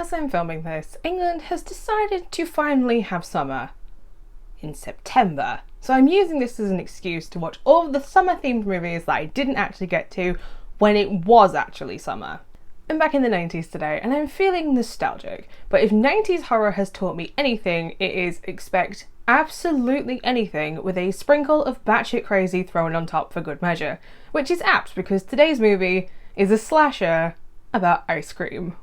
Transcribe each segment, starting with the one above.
As I'm filming this, England has decided to finally have summer in September. So I'm using this as an excuse to watch all of the summer themed movies that I didn't actually get to when it was actually summer. I'm back in the 90s today and I'm feeling nostalgic, but if 90s horror has taught me anything, it is expect absolutely anything with a sprinkle of batshit crazy thrown on top for good measure, which is apt because today's movie is a slasher about ice cream.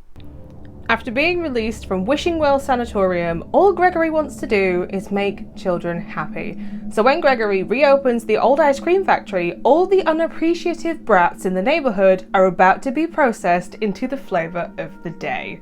After being released from Wishing Well Sanatorium, all Gregory wants to do is make children happy. So when Gregory reopens the old ice cream factory, all the unappreciative brats in the neighbourhood are about to be processed into the flavour of the day.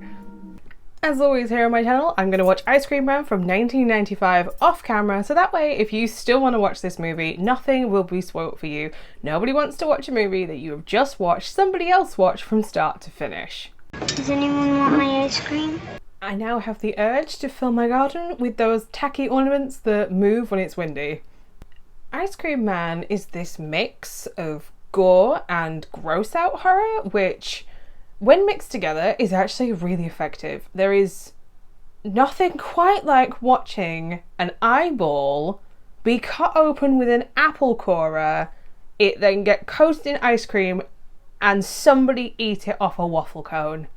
As always here on my channel, I'm going to watch Ice Cream Man from 1995 off camera, so that way if you still want to watch this movie, nothing will be spoilt for you. Nobody wants to watch a movie that you have just watched somebody else watch from start to finish. Does anyone want my ice cream? I now have the urge to fill my garden with those tacky ornaments that move when it's windy. Ice Cream Man is this mix of gore and gross out horror, which, when mixed together, is actually really effective. There is nothing quite like watching an eyeball be cut open with an apple corer, it then get coated in ice cream, and somebody eat it off a waffle cone.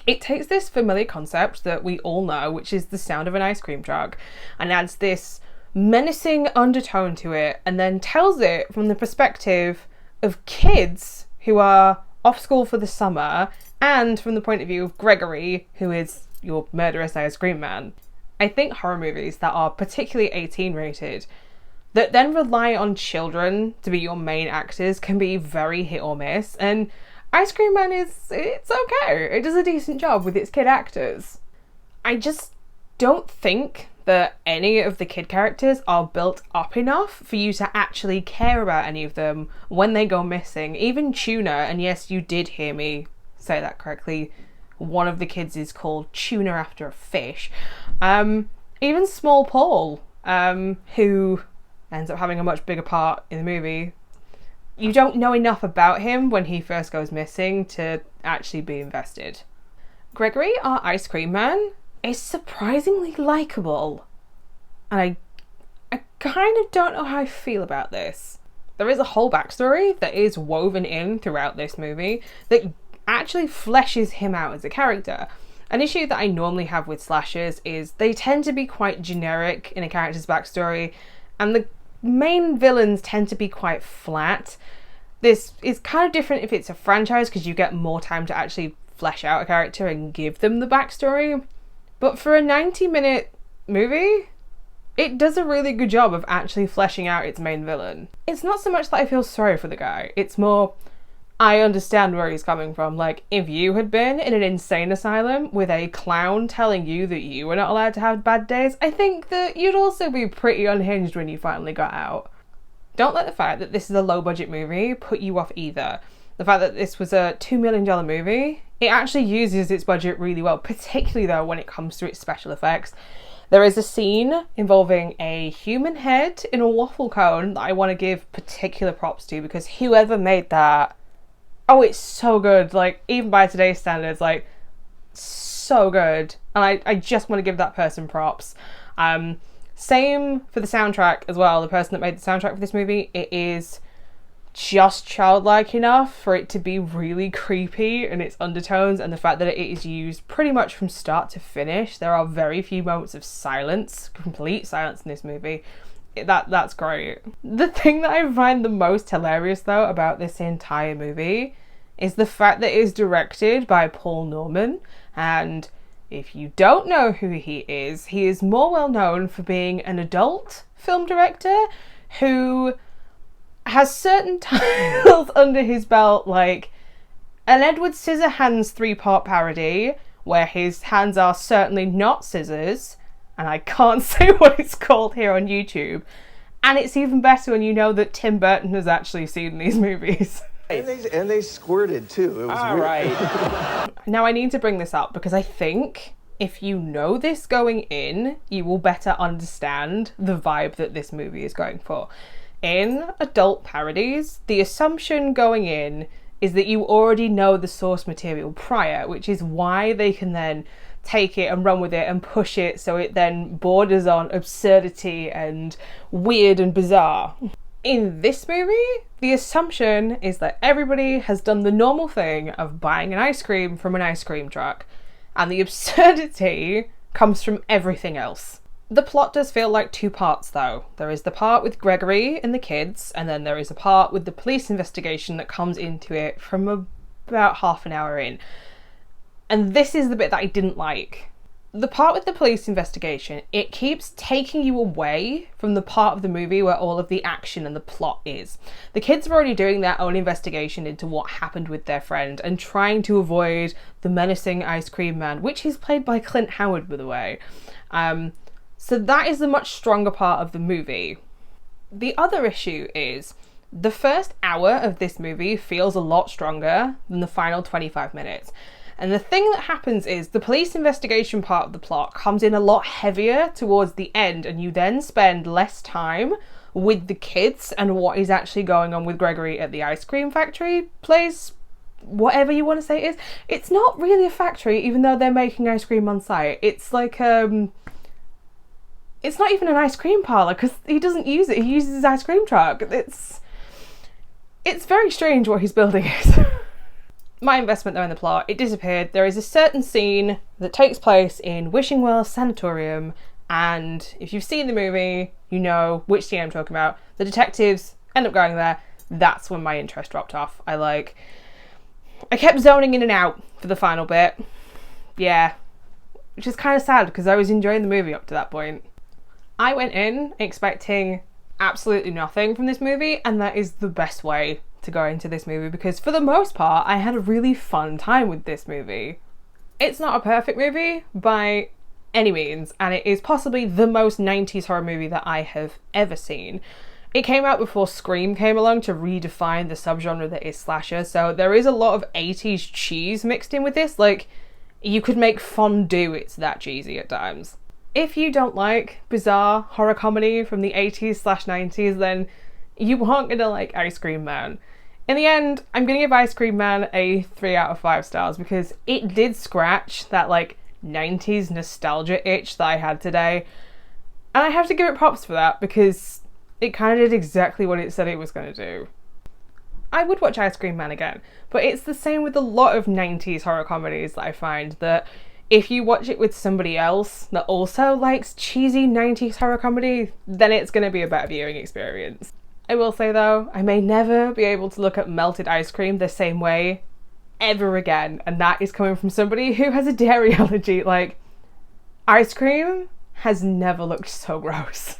It takes this familiar concept that we all know, which is the sound of an ice cream truck, and adds this menacing undertone to it, and then tells it from the perspective of kids who are off school for the summer, and from the point of view of Gregory, who is your murderous ice cream man. I think horror movies that are particularly 18 rated, that then rely on children to be your main actors, can be very hit or miss, and Ice Cream Man it's okay. It does a decent job with its kid actors. I just don't think that any of the kid characters are built up enough for you to actually care about any of them when they go missing. Even Tuna, and yes, you did hear me say that correctly, one of the kids is called Tuna after a fish. Even Small Paul, who ends up having a much bigger part in the movie. You don't know enough about him when he first goes missing to actually be invested. Gregory, our ice cream man, is surprisingly likeable. And I kind of don't know how I feel about this. There is a whole backstory that is woven in throughout this movie that actually fleshes him out as a character. An issue that I normally have with slashers is they tend to be quite generic in a character's backstory, and the main villains tend to be quite flat. This is kind of different if it's a franchise because you get more time to actually flesh out a character and give them the backstory. But for a 90-minute movie, it does a really good job of actually fleshing out its main villain. It's not so much that I feel sorry for the guy, it's more I understand where he's coming from. Like, if you had been in an insane asylum with a clown telling you that you were not allowed to have bad days, I think that you'd also be pretty unhinged when you finally got out. Don't let the fact that this is a low-budget movie put you off either. The fact that this was a $2 million movie, it actually uses its budget really well, particularly though when it comes to its special effects. There is a scene involving a human head in a waffle cone that I want to give particular props to, because whoever made that, oh, it's so good. Like, even by today's standards, like, so good. And I just want to give that person props. Same for the soundtrack as well. The person that made the soundtrack for this movie, it is just childlike enough for it to be really creepy in its undertones, and the fact that it is used pretty much from start to finish. There are very few moments of silence, complete silence in this movie. That's great. The thing that I find the most hilarious though about this entire movie is the fact that it is directed by Paul Norman, and if you don't know who he is more well known for being an adult film director who has certain titles under his belt, like an Edward Scissorhands 3-part parody where his hands are certainly not scissors, and I can't say what it's called here on YouTube. And it's even better when you know that Tim Burton has actually seen these movies. And they squirted too. It was all right. Now I need to bring this up because I think if you know this going in, you will better understand the vibe that this movie is going for. In adult parodies, the assumption going in is that you already know the source material prior, which is why they can then take it and run with it and push it so it then borders on absurdity and weird and bizarre. In this movie, the assumption is that everybody has done the normal thing of buying an ice cream from an ice cream truck, and the absurdity comes from everything else. The plot does feel like two parts though. There is the part with Gregory and the kids, and then there is a part with the police investigation that comes into it from about half an hour in. And this is the bit that I didn't like. The part with the police investigation, it keeps taking you away from the part of the movie where all of the action and the plot is. The kids are already doing their own investigation into what happened with their friend and trying to avoid the menacing ice cream man, which is played by Clint Howard, by the way. So that is the much stronger part of the movie. The other issue is the first hour of this movie feels a lot stronger than the final 25 minutes. And the thing that happens is the police investigation part of the plot comes in a lot heavier towards the end, and you then spend less time with the kids and what is actually going on with Gregory at the ice cream factory place, whatever you want to say it is. It's not really a factory, even though they're making ice cream on site. It's like, it's not even an ice cream parlour, because he doesn't use it. He uses his ice cream truck. It's very strange what he's building is. My investment though in the plot, it disappeared. There is a certain scene that takes place in Wishing Well Sanatorium, and if you've seen the movie, you know which scene I'm talking about. The detectives end up going there. That's when my interest dropped off. I kept zoning in and out for the final bit. Yeah, which is kind of sad because I was enjoying the movie up to that point. I went in expecting absolutely nothing from this movie, and that is the best way to go into this movie, because for the most part I had a really fun time with this movie. It's not a perfect movie by any means, and it is possibly the most 90s horror movie that I have ever seen. It came out before Scream came along to redefine the subgenre that is slasher, so there is a lot of 80s cheese mixed in with this. Like, you could make fondue, it's that cheesy at times. If you don't like bizarre horror comedy from the 80s/90s, then you aren't gonna like Ice Cream Man. In the end, I'm gonna give Ice Cream Man a 3 out of 5 stars because it did scratch that like 90s nostalgia itch that I had today. And I have to give it props for that because it kind of did exactly what it said it was gonna do. I would watch Ice Cream Man again, but it's the same with a lot of 90s horror comedies that I find that if you watch it with somebody else that also likes cheesy 90s horror comedy, then it's gonna be a better viewing experience. I will say though, I may never be able to look at melted ice cream the same way ever again, and that is coming from somebody who has a dairy allergy. Like, ice cream has never looked so gross.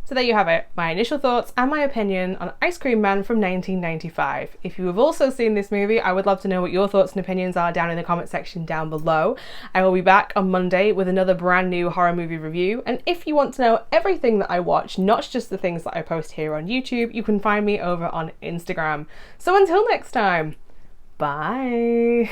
So there you have it, my initial thoughts and my opinion on Ice Cream Man from 1995. If you have also seen this movie, I would love to know what your thoughts and opinions are down in the comment section down below. I will be back on Monday with another brand new horror movie review, and if you want to know everything that I watch, not just the things that I post here on YouTube, you can find me over on Instagram. So until next time, bye!